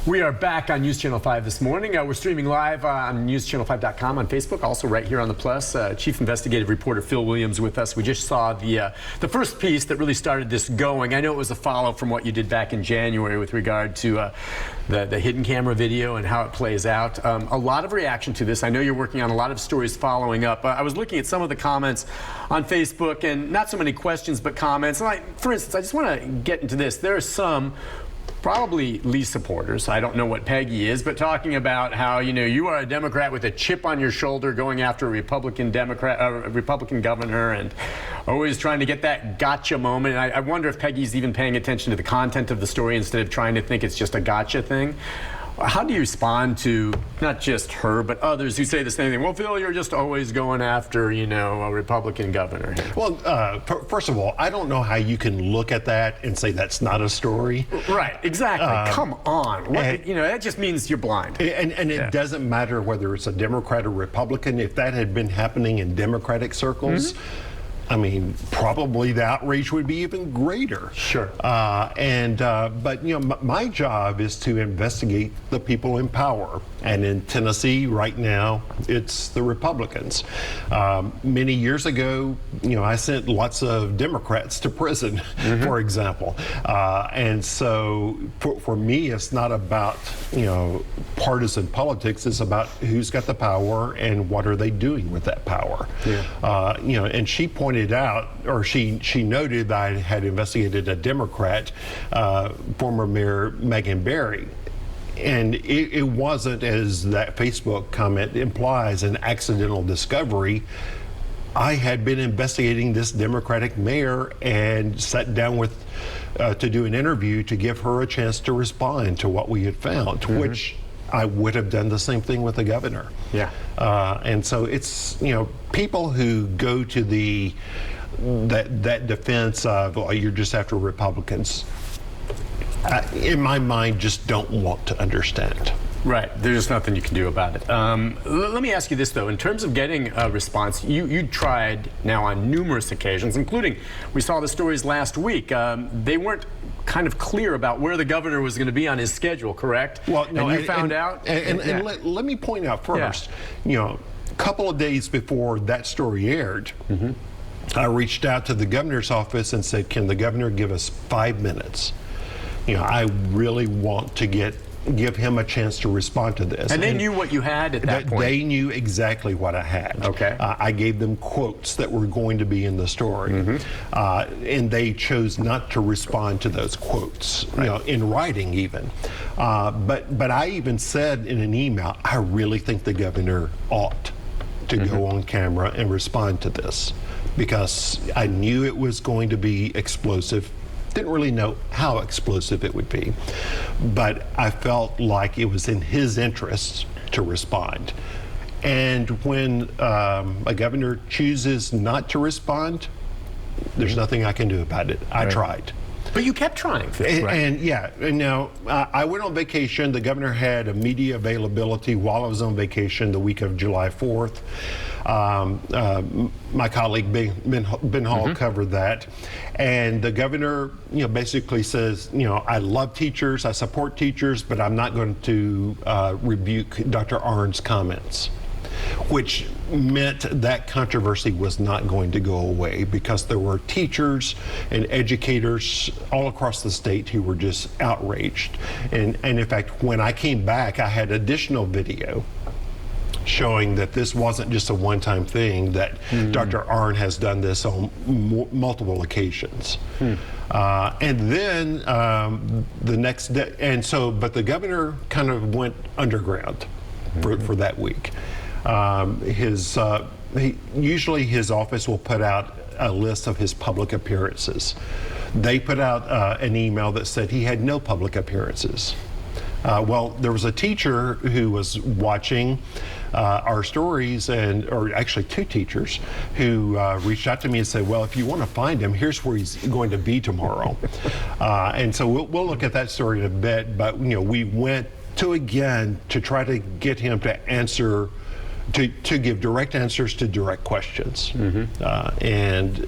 We are back on News Channel 5 this morning. We're streaming live on NewsChannel5.com on Facebook, also right here on the Plus. Chief Investigative Reporter Phil Williams with us. We just saw the first piece that really started this going. I know it was a follow from what you did back in January with regard to the hidden camera video and how it plays out. A lot of reaction to this. I know you're working on a lot of stories following up. I was looking at some of the comments on Facebook, and not so many questions, but comments. Like, for instance, I just want to get into this. There are some probably Lee supporters, I don't know what Peggy is, but talking about how, you know, you are a Democrat with a chip on your shoulder going after a Republican governor and always trying to get that gotcha moment. I wonder if Peggy's even paying attention to the content of the story instead of trying to think it's just a gotcha thing. How do you respond to not just her, but others who say the same thing? Well, Phil, you're just always going after, you know, a Republican governor here. Well, first of all, I don't know how you can look at that and say that's not a story. Right, exactly. Come on. What, you know, that just means you're blind. And it doesn't matter whether it's a Democrat or Republican. If that had been happening in Democratic circles, I mean, probably the outrage would be even greater. Sure. But you know, my job is to investigate the people in power. And in Tennessee right now, it's the Republicans. Many years ago, you know, I sent lots of Democrats to prison, for example. And so for me, it's not about, you know, partisan politics. It's about who's got the power and what are they doing with that power. Yeah. You know, and she pointed out, or she noted that I had investigated a Democrat, former Mayor Megan Barry. And it wasn't, as that Facebook comment implies, an accidental discovery. I had been investigating this Democratic mayor and sat down with to do an interview to give her a chance to respond to what we had found, which I would have done the same thing with the governor. Yeah. And so it's, you know, people who go to that defense of, oh, you're just after Republicans, in my mind, just don't want to understand. Right. There's just nothing you can do about it. Let me ask you this, though. In terms of getting a response, you tried now on numerous occasions, including we saw the stories last week. They weren't kind of clear about where the governor was going to be on his schedule, correct? Well, no, and you found out? And let me point out first, you know, a couple of days before that story aired, I reached out to the governor's office and said, can the governor give us 5 minutes? You know, I really want to give him a chance to respond to this. And they knew what you had at that point? They knew exactly what I had. Okay. I gave them quotes that were going to be in the story. And they chose not to respond to those quotes, you know, in writing even. But I even said in an email, I really think the governor ought to go on camera and respond to this, because I knew it was going to be explosive. Didn't really know how explosive it would be, but I felt like it was in his interest to respond. And when a governor chooses not to respond, there's nothing I can do about it. I tried. But you kept trying. And now I went on vacation. The governor had a media availability while I was on vacation the week of July 4th. My colleague Ben Hall covered that, and the governor, you know, basically says, you know, I love teachers, I support teachers, but I'm not going to rebuke Dr. Arnn's comments, which meant that controversy was not going to go away, because there were teachers and educators all across the state who were just outraged. And in fact, when I came back, I had additional video showing that this wasn't just a one-time thing, that Dr. Arnn has done this on multiple occasions. And then the next day, but the governor kind of went underground for that week. Usually his office will put out a list of his public appearances. They put out an email that said he had no public appearances. Well, there was a teacher who was watching our stories, or actually two teachers, who reached out to me and said, well, if you want to find him, here's where he's going to be tomorrow. And so we'll look at that story in a bit, but you know, we went to try to get him to answer, to give direct answers to direct questions. And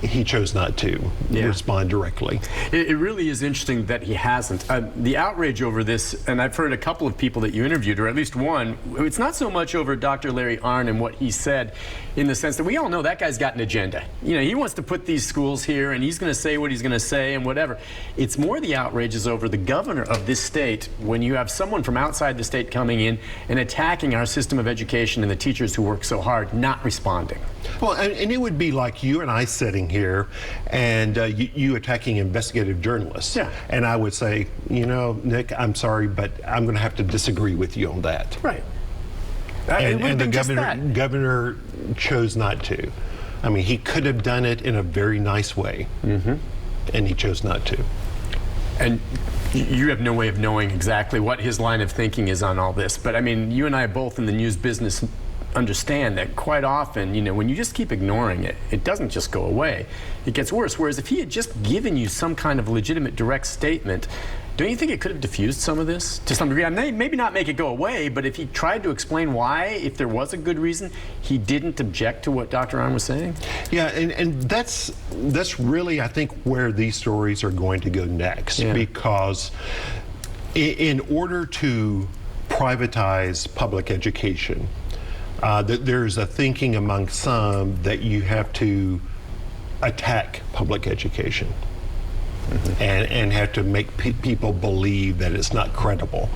he chose not to respond directly. It really is interesting that he hasn't. The outrage over this, and I've heard a couple of people that you interviewed, or at least one, it's not so much over Dr. Larry Arnn and what he said, in the sense that we all know that guy's got an agenda. You know, he wants to put these schools here, and he's going to say what he's going to say and whatever. It's more the outrage is over the governor of this state, when you have someone from outside the state coming in and attacking our system of education and the teachers who work so hard, not responding. Well, and it would be like you and I sitting here and you attacking investigative journalists. Yeah. And I would say, you know, Nick, I'm sorry, but I'm going to have to disagree with you on that. Right. And the governor chose not to. I mean, he could have done it in a very nice way, and he chose not to. And you have no way of knowing exactly what his line of thinking is on all this. But I mean, you and I both in the news business understand that quite often, you know, when you just keep ignoring it, it doesn't just go away. It gets worse. Whereas if he had just given you some kind of legitimate direct statement, don't you think it could have diffused some of this to some degree? I mean, maybe not make it go away, but if he tried to explain why, if there was a good reason, he didn't object to what Dr. Arnn was saying? Yeah, and that's really, I think, where these stories are going to go next. Yeah. Because in order to privatize public education, there's a thinking among some that you have to attack public education and have to make people believe that it's not credible.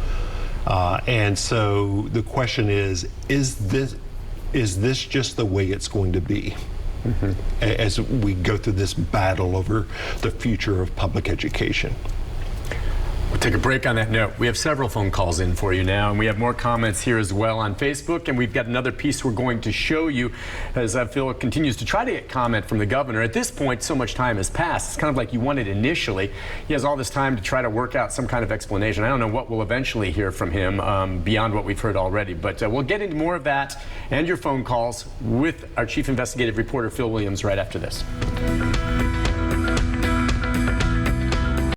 And so the question is this just the way it's going to be as we go through this battle over the future of public education? We'll take a break on that note. We have several phone calls in for you now, and we have more comments here as well on Facebook, and we've got another piece we're going to show you as Phil continues to try to get comment from the governor. At this point, so much time has passed. It's kind of like you wanted initially. He has all this time to try to work out some kind of explanation. I don't know what we'll eventually hear from him beyond what we've heard already, but we'll get into more of that and your phone calls with our chief investigative reporter, Phil Williams, right after this.